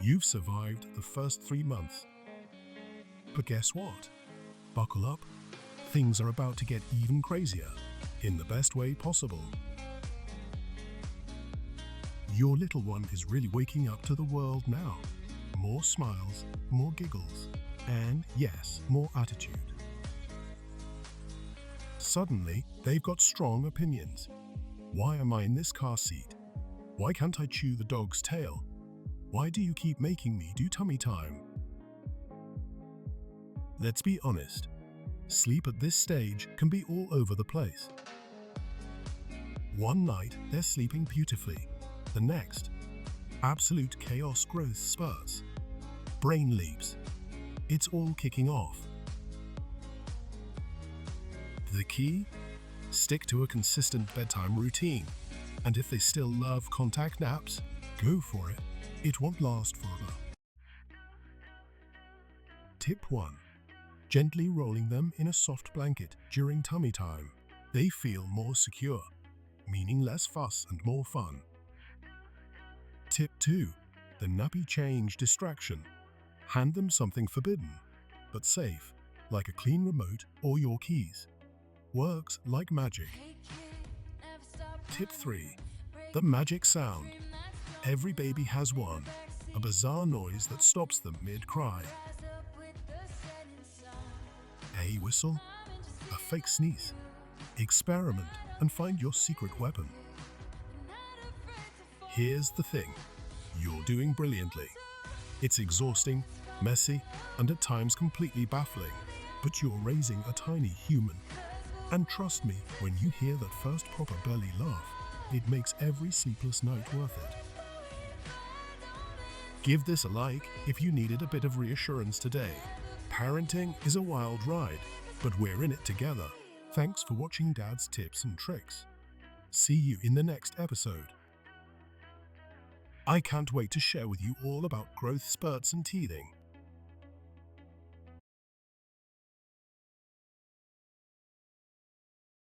You've survived the first 3 months. But guess what? Buckle up. Things are about to get even crazier, in the best way possible. Your little one is really waking up to the world now. More smiles, more giggles, and yes, more attitude. Suddenly, they've got strong opinions. Why am I in this car seat? Why can't I chew the dog's tail? Why do you keep making me do tummy time? Let's be honest. Sleep at this stage can be all over the place. One night, they're sleeping beautifully. The next, absolute chaos growth spurts. Brain leaps. It's all kicking off. The key? Stick to a consistent bedtime routine. And if they still love contact naps, go for it. It won't last forever. Tip 1. Gently rolling them in a soft blanket during tummy time. They feel more secure, meaning less fuss and more fun. Tip 2. The nappy change distraction. Hand them something forbidden, but safe, like a clean remote or your keys. Works like magic. Tip 3. The magic sound. Every baby has one, a bizarre noise that stops them mid-cry. A whistle, a fake sneeze. Experiment and find your secret weapon. Here's the thing. You're doing brilliantly. It's exhausting, messy, and at times completely baffling, but you're raising a tiny human. And trust me, when you hear that first proper belly laugh, it makes every sleepless night worth it. Give this a like if you needed a bit of reassurance today. Parenting is a wild ride, but we're in it together. Thanks for watching Dad's Tips and Tricks. See you in the next episode. I can't wait to share with you all about growth spurts and teething.